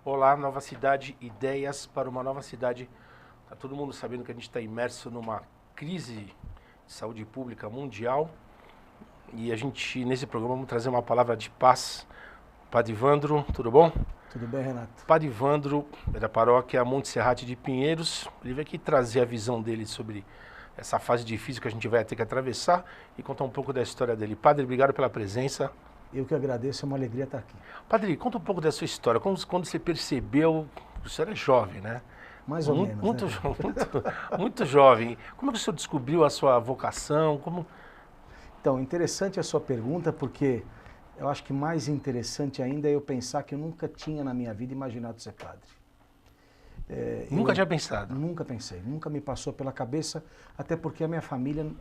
Olá, nova cidade, ideias para uma nova cidade. Tá todo mundo sabendo que a gente está imerso numa crise de saúde pública mundial e a gente, nesse programa, vamos trazer uma palavra de paz. Padre Ivandro, tudo bom? Tudo bem, Renato? Padre Ivandro, da paróquia Monte Serrate de Pinheiros, ele veio aqui trazer a visão dele sobre essa fase difícil que a gente vai ter que atravessar e contar um pouco da história dele. Padre, obrigado pela presença. Eu que agradeço, é uma alegria estar aqui. Padre, conta um pouco da sua história. Quando você percebeu, o senhor é jovem, né? Mais ou menos, Muito, né? muito jovem. Como é que o senhor descobriu a sua vocação? Então, interessante a sua pergunta, porque eu acho que mais interessante ainda é eu pensar que eu nunca tinha na minha vida imaginado ser padre. Nunca tinha pensado. Nunca pensei, nunca me passou pela cabeça, até porque a minha família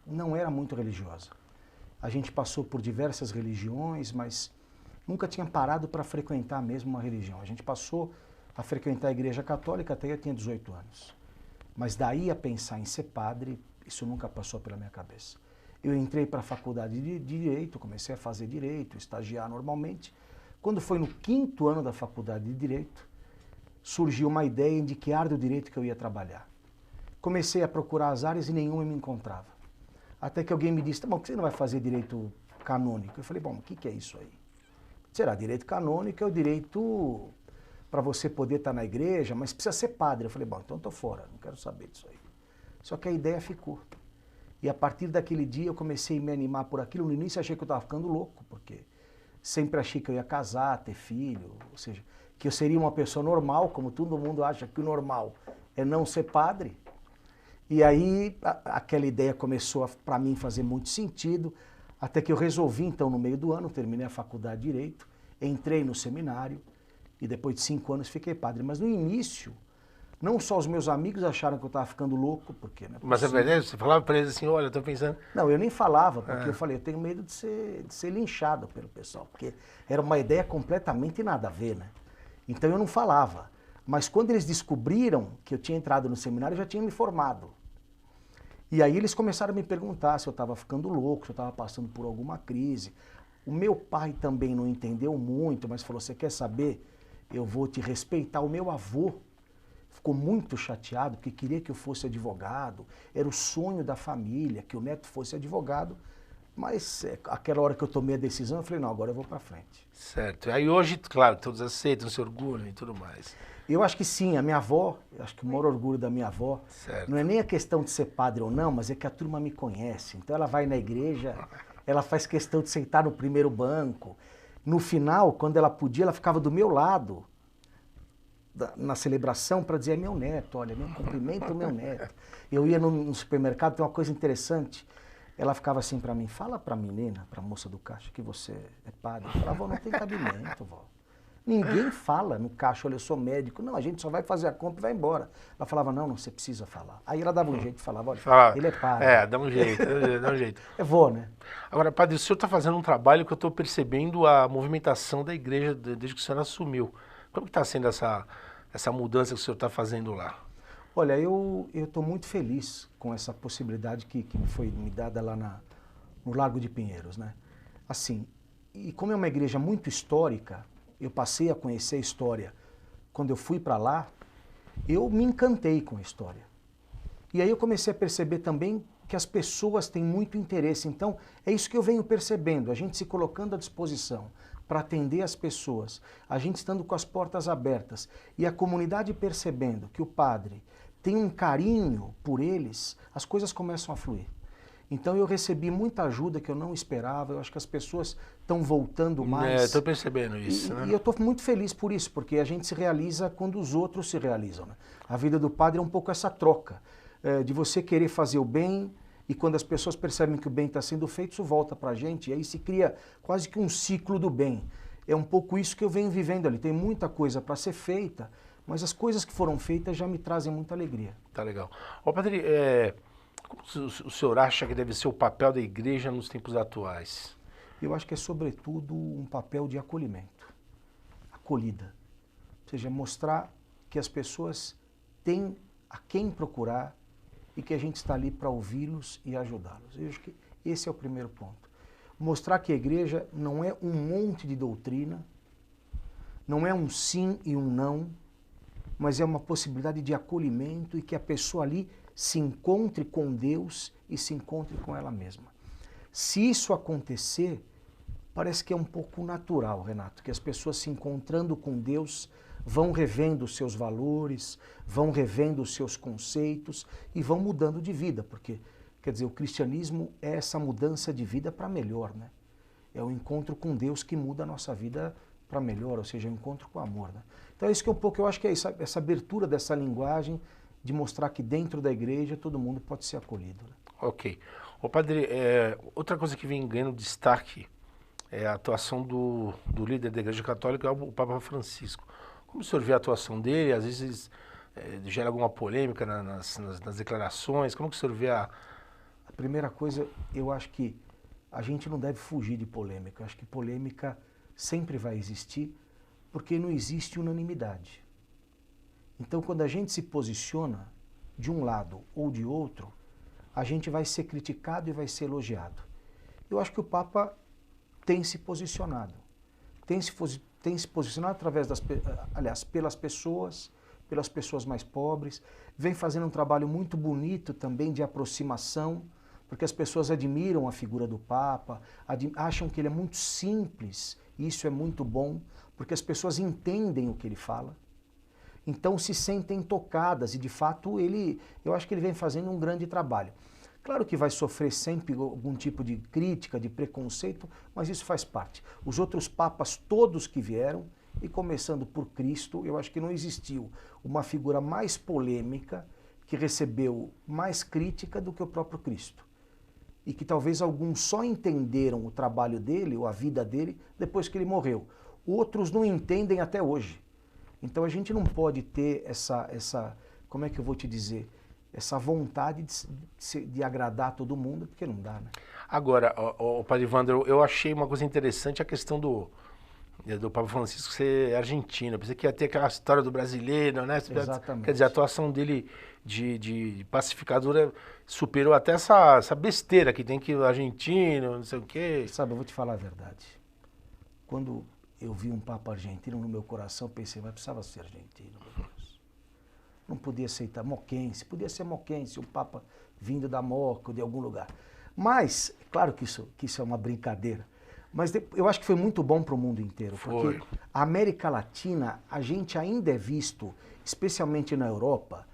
não era muito religiosa. A gente passou por diversas religiões, mas nunca tinha parado para frequentar mesmo uma religião. A gente passou a frequentar a igreja católica até eu tinha 18 anos. Mas daí a pensar em ser padre, isso nunca passou pela minha cabeça. Eu entrei para a faculdade de Direito, comecei a fazer Direito, estagiar normalmente. Quando foi no 5º ano da faculdade de Direito, surgiu uma ideia de que área do direito que eu ia trabalhar. Comecei a procurar as áreas e nenhuma me encontrava. Até que alguém me disse, tá bom, por que você não vai fazer direito canônico? Eu falei, bom, o que é isso aí? Será, direito canônico é o direito para você poder estar na igreja, mas precisa ser padre. Eu falei, bom, então estou fora, não quero saber disso aí. Só que a ideia ficou. E a partir daquele dia eu comecei a me animar por aquilo. No início achei que eu estava ficando louco, porque sempre achei que eu ia casar, ter filho, ou seja, que eu seria uma pessoa normal, como todo mundo acha que o normal é não ser padre. E aí aquela ideia começou para mim fazer muito sentido, até que eu resolvi então no meio do ano, terminei a faculdade de Direito, entrei no seminário e depois de 5 anos fiquei padre. Mas no início, não só os meus amigos acharam que eu estava ficando louco, porque não é Mas é possível. verdade, você falava para eles assim, olha, eu estou pensando... Não, eu nem falava, porque eu falei, eu tenho medo de ser linchado pelo pessoal, porque era uma ideia completamente nada a ver, né? Então eu não falava. Mas quando eles descobriram que eu tinha entrado no seminário, eu já tinha me formado. E aí eles começaram a me perguntar se eu estava ficando louco, se eu estava passando por alguma crise. O meu pai também não entendeu muito, mas falou, você quer saber? Eu vou te respeitar. O meu avô ficou muito chateado, porque queria que eu fosse advogado. Era o sonho da família, que o neto fosse advogado. Mas aquela hora que eu tomei a decisão, eu falei, não, agora eu vou para frente. Certo. Aí hoje, claro, todos aceitam, se orgulham e tudo mais. Eu acho que sim, a minha avó, eu acho que o maior orgulho da minha avó, Certo. não é nem a questão de ser padre ou não, mas é que a turma me conhece. Então ela vai na igreja, ela faz questão de sentar no primeiro banco. No final, quando ela podia, ela ficava do meu lado, na celebração, para dizer, é meu neto, olha, meu cumprimento o meu neto. Eu ia no supermercado, tem uma coisa interessante, ela ficava assim para mim, fala para a menina, para a moça do caixa, que você é padre. Eu falava, vó, não tem cabimento, vó. Ninguém fala no caixa, olha, eu sou médico. Não, a gente só vai fazer a compra e vai embora. Ela falava, não, você precisa falar. Aí ela dava um jeito e falava, olha, ele é padre. Dá um jeito, dá um jeito. É vó, né? Agora, padre, o senhor está fazendo um trabalho que eu estou percebendo a movimentação da igreja desde que o senhor assumiu. Como que está sendo essa mudança que o senhor está fazendo lá? Olha, eu estou muito feliz com essa possibilidade que me foi me dada lá no Largo de Pinheiros, né? Assim, e como é uma igreja muito histórica, eu passei a conhecer a história. Quando eu fui para lá, eu me encantei com a história. E aí eu comecei a perceber também que as pessoas têm muito interesse. Então, é isso que eu venho percebendo, a gente se colocando à disposição para atender as pessoas, a gente estando com as portas abertas e a comunidade percebendo que o padre tem um carinho por eles, as coisas começam a fluir. Então eu recebi muita ajuda que eu não esperava, eu acho que as pessoas estão voltando mais. Estou percebendo isso, né? E eu estou muito feliz por isso, porque a gente se realiza quando os outros se realizam, né? A vida do padre é um pouco essa troca, de você querer fazer o bem e quando as pessoas percebem que o bem está sendo feito, isso volta para a gente e aí se cria quase que um ciclo do bem. É um pouco isso que eu venho vivendo ali, tem muita coisa para ser feita, mas as coisas que foram feitas já me trazem muita alegria. Tá legal. Ó, padre, como o senhor acha que deve ser o papel da igreja nos tempos atuais? Eu acho que é, sobretudo, um papel de acolhimento, acolhida. Ou seja, mostrar que as pessoas têm a quem procurar e que a gente está ali para ouvi-los e ajudá-los. Eu acho que esse é o primeiro ponto. Mostrar que a igreja não é um monte de doutrina, não é um sim e um não, mas é uma possibilidade de acolhimento e que a pessoa ali se encontre com Deus e se encontre com ela mesma. Se isso acontecer, parece que é um pouco natural, Renato, que as pessoas se encontrando com Deus vão revendo os seus valores, vão revendo os seus conceitos e vão mudando de vida, porque, quer dizer, o cristianismo é essa mudança de vida para melhor, né? É o encontro com Deus que muda a nossa vida para melhor, ou seja, o encontro com o amor, né? Então é isso que um pouco eu acho que é essa abertura dessa linguagem de mostrar que dentro da igreja todo mundo pode ser acolhido, né? Ok. Ô, padre, outra coisa que vem ganhando destaque é a atuação do líder da Igreja Católica, o Papa Francisco. Como o senhor vê a atuação dele? Às vezes gera alguma polêmica nas declarações. Como que o senhor vê a... A primeira coisa, eu acho que a gente não deve fugir de polêmica. Eu acho que polêmica sempre vai existir, porque não existe unanimidade. Então, quando a gente se posiciona de um lado ou de outro, a gente vai ser criticado e vai ser elogiado. Eu acho que o Papa tem se posicionado. Tem se posicionado através pelas pessoas mais pobres, vem fazendo um trabalho muito bonito também de aproximação, porque as pessoas admiram a figura do Papa, acham que ele é muito simples, e isso é muito bom, porque as pessoas entendem o que ele fala, então se sentem tocadas, e de fato eu acho que ele vem fazendo um grande trabalho. Claro que vai sofrer sempre algum tipo de crítica, de preconceito, mas isso faz parte. Os outros papas todos que vieram, e começando por Cristo, eu acho que não existiu uma figura mais polêmica, que recebeu mais crítica do que o próprio Cristo. E que talvez alguns só entenderam o trabalho dele, ou a vida dele, depois que ele morreu. Outros não entendem até hoje. Então a gente não pode ter como é que eu vou te dizer, essa vontade de agradar todo mundo, porque não dá, né? Agora, o padre Evandro, eu achei uma coisa interessante a questão do Papa Francisco ser argentino. Eu pensei que ia ter aquela história do brasileiro, né? Exatamente. Quer dizer, a atuação dele de pacificador superou até essa besteira que tem que o argentino, não sei o quê. Sabe, eu vou te falar a verdade. Quando eu vi um Papa argentino no meu coração, eu pensei, mas precisava ser argentino, meu Deus. Não podia aceitar moquense, podia ser moquense, um Papa vindo da Moca ou de algum lugar. Mas, claro que isso é uma brincadeira, mas eu acho que foi muito bom para o mundo inteiro, porque a América Latina, a gente ainda é visto, especialmente na Europa,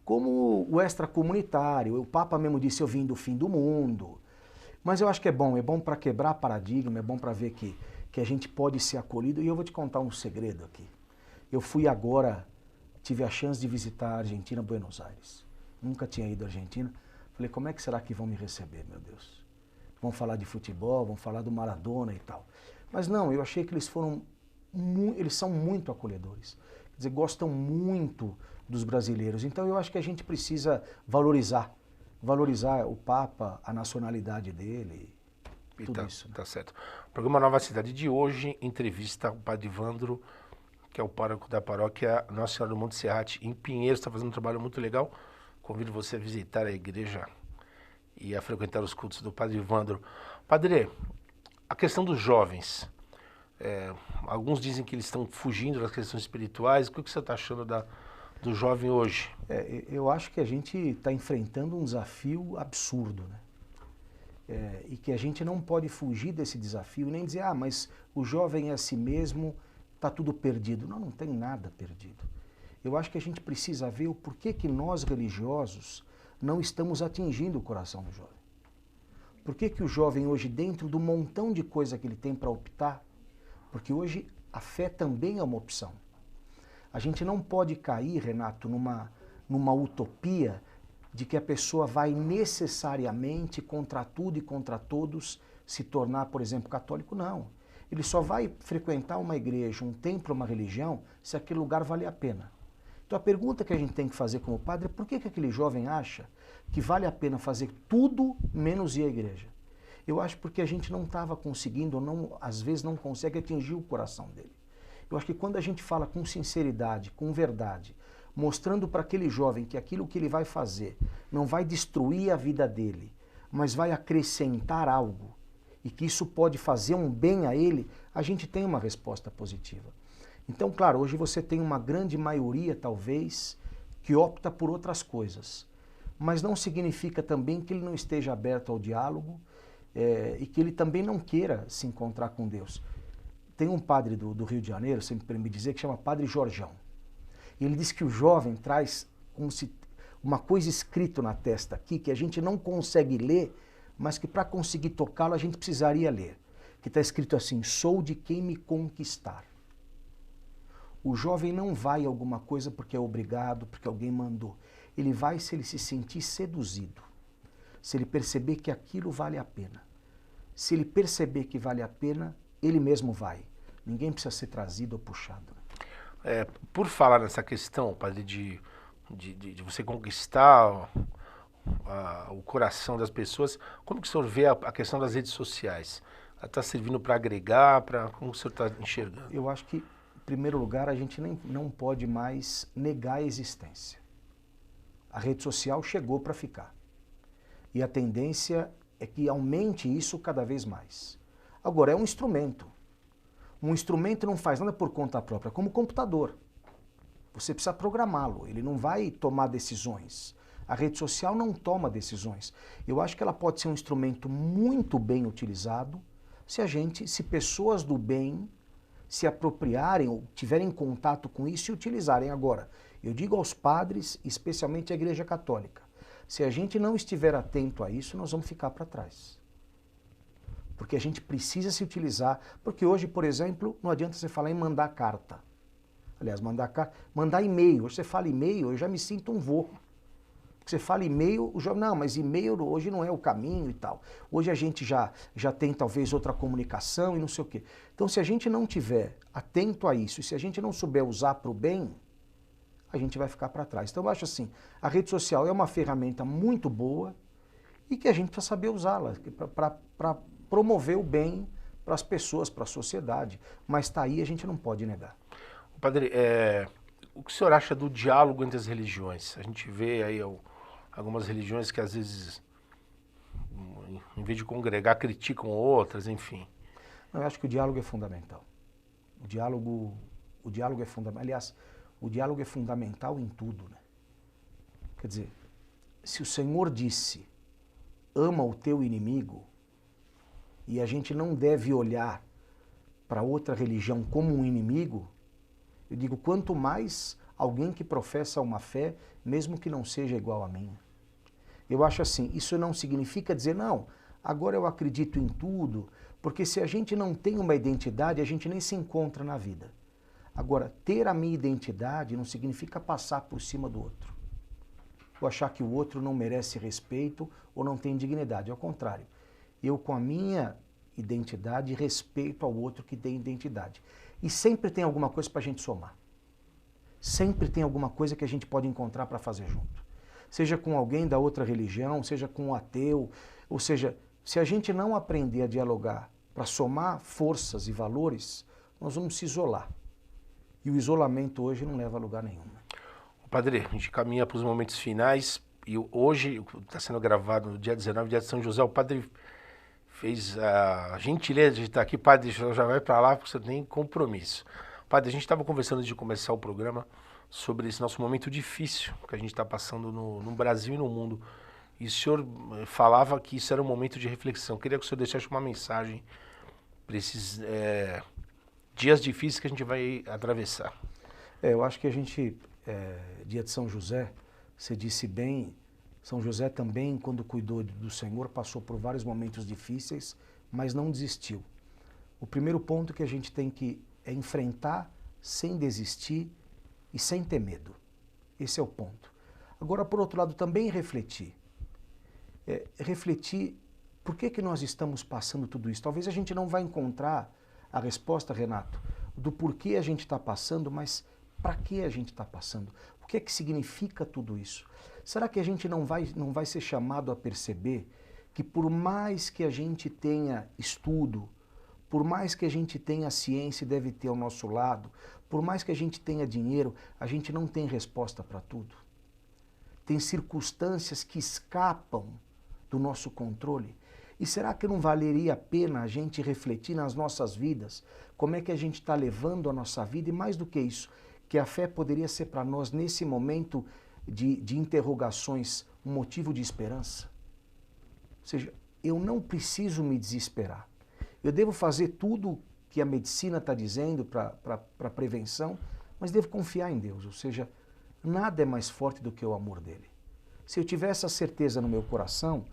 como o extracomunitário. O Papa mesmo disse, eu vim do fim do mundo. Mas eu acho que é bom para quebrar paradigma, é bom para ver que a gente pode ser acolhido. E eu vou te contar um segredo aqui. Eu fui agora, tive a chance de visitar a Argentina, Buenos Aires. Nunca tinha ido à Argentina. Falei, como é que será que vão me receber, meu Deus? Vão falar de futebol, vão falar do Maradona e tal. Mas não, eu achei que eles são muito acolhedores. Quer dizer, gostam muito dos brasileiros. Então eu acho que a gente precisa valorizar o Papa, a nacionalidade dele, tudo isso. Tá certo. O programa Nova Cidade de hoje entrevista o padre Evandro, que é o pároco da paróquia Nossa Senhora do Monte Serrate, em Pinheiros, está fazendo um trabalho muito legal. Convido você a visitar a igreja e a frequentar os cultos do padre Evandro. Padre, a questão dos jovens, alguns dizem que eles estão fugindo das questões espirituais. O que você está achando do jovem hoje? Eu acho que a gente está enfrentando um desafio absurdo, né? E que a gente não pode fugir desse desafio, nem dizer, mas o jovem é assim mesmo, está tudo perdido. Não, não tem nada perdido. Eu acho que a gente precisa ver o porquê que nós, religiosos, não estamos atingindo o coração do jovem. Por que o jovem hoje, dentro do montão de coisa que ele tem para optar, porque hoje a fé também é uma opção. A gente não pode cair, Renato, numa utopia de que a pessoa vai necessariamente, contra tudo e contra todos, se tornar, por exemplo, católico. Não. Ele só vai frequentar uma igreja, um templo, uma religião, se aquele lugar vale a pena. Então a pergunta que a gente tem que fazer como padre é por que aquele jovem acha que vale a pena fazer tudo menos ir à igreja? Eu acho porque a gente não estava conseguindo, ou às vezes não consegue atingir o coração dele. Eu acho que quando a gente fala com sinceridade, com verdade, mostrando para aquele jovem que aquilo que ele vai fazer não vai destruir a vida dele, mas vai acrescentar algo, e que isso pode fazer um bem a ele, a gente tem uma resposta positiva. Então, claro, hoje você tem uma grande maioria, talvez, que opta por outras coisas. Mas não significa também que ele não esteja aberto ao diálogo e que ele também não queira se encontrar com Deus. Tem um padre do Rio de Janeiro, sempre me dizer, que chama Padre Jorjão. E ele diz que o jovem traz como se uma coisa escrita na testa aqui, que a gente não consegue ler, mas que para conseguir tocá-lo a gente precisaria ler. Que está escrito assim: sou de quem me conquistar. O jovem não vai a alguma coisa porque é obrigado, porque alguém mandou. Ele vai se ele se sentir seduzido, se ele perceber que aquilo vale a pena. Se ele perceber que vale a pena, ele mesmo vai. Ninguém precisa ser trazido ou puxado. Por falar nessa questão, padre, de você conquistar o coração das pessoas, como que o senhor vê a questão das redes sociais? Ela está servindo para agregar, como o senhor está enxergando? Eu acho que, em primeiro lugar, a gente não pode mais negar a existência. A rede social chegou para ficar. E a tendência é que aumente isso cada vez mais. Agora, é um instrumento. Um instrumento não faz nada por conta própria, como o computador. Você precisa programá-lo, ele não vai tomar decisões. A rede social não toma decisões. Eu acho que ela pode ser um instrumento muito bem utilizado se pessoas do bem se apropriarem ou tiverem contato com isso e utilizarem. Agora, eu digo aos padres, especialmente à Igreja Católica, se a gente não estiver atento a isso, nós vamos ficar para trás. Porque a gente precisa se utilizar, porque hoje, por exemplo, não adianta você falar em mandar carta. Aliás, mandar e-mail. Hoje você fala e-mail, eu já me sinto um vô. Você fala e-mail, não, mas e-mail hoje não é o caminho e tal. Hoje a gente já tem talvez outra comunicação e não sei o quê. Então, se a gente não tiver atento a isso, e se a gente não souber usar para o bem, a gente vai ficar para trás. Então, eu acho assim, a rede social é uma ferramenta muito boa e que a gente precisa saber usá-la para promover o bem para as pessoas, para a sociedade. Mas está aí, a gente não pode negar. Padre, o que o senhor acha do diálogo entre as religiões? A gente vê aí algumas religiões que às vezes, em vez de congregar, criticam outras, enfim. Eu acho que o diálogo é fundamental. O diálogo é fundamental. Aliás, o diálogo é fundamental em tudo, né? Quer dizer, se o Senhor disse, ama o teu inimigo, e a gente não deve olhar para outra religião como um inimigo, eu digo, quanto mais alguém que professa uma fé, mesmo que não seja igual a minha. Eu acho assim, isso não significa dizer, não, agora eu acredito em tudo, porque se a gente não tem uma identidade, a gente nem se encontra na vida. Agora, ter a minha identidade não significa passar por cima do outro. Ou achar que o outro não merece respeito ou não tem dignidade. Ao contrário, eu com a minha identidade respeito ao outro que tem identidade. E sempre tem alguma coisa para a gente somar. Sempre tem alguma coisa que a gente pode encontrar para fazer junto. Seja com alguém da outra religião, seja com um ateu, ou seja, se a gente não aprender a dialogar para somar forças e valores, nós vamos se isolar. E o isolamento hoje não leva a lugar nenhum. Padre, a gente caminha para os momentos finais e hoje está sendo gravado no dia 19, dia de São José. O padre fez a gentileza de estar aqui. Padre, já vai para lá porque você tem compromisso. Padre, a gente estava conversando antes de começar o programa sobre esse nosso momento difícil que a gente está passando no Brasil e no mundo. E o senhor falava que isso era um momento de reflexão. Queria que o senhor deixasse uma mensagem para esses dias difíceis que a gente vai atravessar. Eu acho que a gente, dia de São José, você disse bem, São José também, quando cuidou do Senhor, passou por vários momentos difíceis, mas não desistiu. O primeiro ponto que a gente tem que enfrentar sem desistir e sem ter medo. Esse é o ponto. Agora, por outro lado, também refletir. Refletir por que nós estamos passando tudo isso. Talvez a gente não vai encontrar a resposta, Renato, do porquê a gente está passando, mas para que a gente está passando? O que é que significa tudo isso? Será que a gente não vai ser chamado a perceber que por mais que a gente tenha estudo, por mais que a gente tenha ciência e deve ter ao nosso lado, por mais que a gente tenha dinheiro, a gente não tem resposta para tudo? Tem circunstâncias que escapam do nosso controle. E será que não valeria a pena a gente refletir nas nossas vidas? Como é que a gente está levando a nossa vida? E mais do que isso, que a fé poderia ser para nós, nesse momento de interrogações, um motivo de esperança? Ou seja, eu não preciso me desesperar. Eu devo fazer tudo que a medicina está dizendo para prevenção, mas devo confiar em Deus. Ou seja, nada é mais forte do que o amor dele. Se eu tiver essa certeza no meu coração,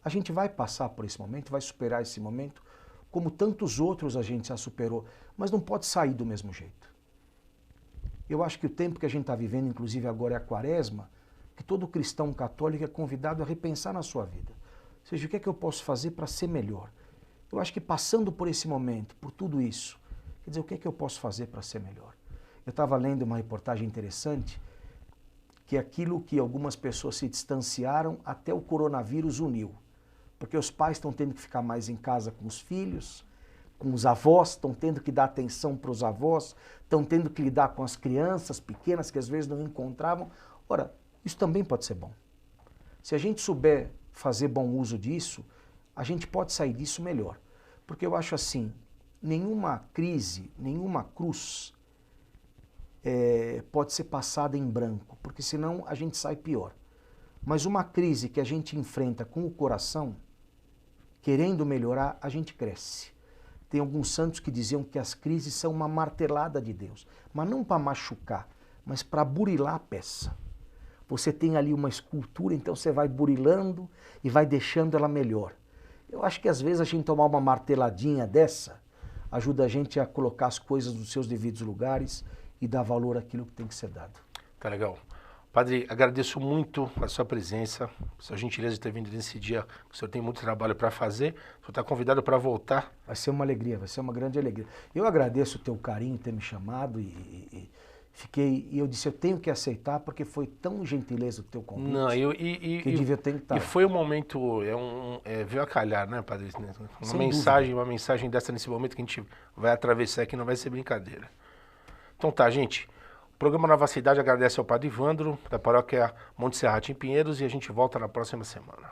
a gente vai passar por esse momento, vai superar esse momento, como tantos outros a gente já superou, mas não pode sair do mesmo jeito. Eu acho que o tempo que a gente está vivendo, inclusive agora é a Quaresma, que todo cristão católico é convidado a repensar na sua vida. Ou seja, o que é que eu posso fazer para ser melhor? Eu acho que passando por esse momento, por tudo isso, quer dizer, o que é que eu posso fazer para ser melhor? Eu estava lendo uma reportagem interessante, que é aquilo que algumas pessoas se distanciaram até o coronavírus uniu. Porque os pais estão tendo que ficar mais em casa com os filhos, com os avós, estão tendo que dar atenção para os avós, estão tendo que lidar com as crianças pequenas que às vezes não encontravam. Ora, isso também pode ser bom. Se a gente souber fazer bom uso disso, a gente pode sair disso melhor. Porque eu acho assim, nenhuma crise, nenhuma cruz pode ser passada em branco, porque senão a gente sai pior. Mas uma crise que a gente enfrenta com o coração, querendo melhorar, a gente cresce. Tem alguns santos que diziam que as crises são uma martelada de Deus, mas não para machucar, mas para burilar a peça. Você tem ali uma escultura, então você vai burilando e vai deixando ela melhor. Eu acho que às vezes a gente tomar uma marteladinha dessa ajuda a gente a colocar as coisas nos seus devidos lugares e dar valor àquilo que tem que ser dado. Tá legal. Padre, agradeço muito a sua presença, a sua gentileza de ter vindo nesse dia. O senhor tem muito trabalho para fazer, o senhor está convidado para voltar. Vai ser uma alegria, vai ser uma grande alegria. Eu agradeço o teu carinho, ter me chamado e eu disse, eu tenho que aceitar porque foi tão gentileza o teu convite. Não, que eu devia ter que estar. E foi um momento, veio a calhar, né, Padre? Uma mensagem dessa nesse momento que a gente vai atravessar aqui, não vai ser brincadeira. Então tá, gente. O programa Nova Cidade agradece ao Padre Ivandro, da paróquia Monte Serrate em Pinheiros, e a gente volta na próxima semana.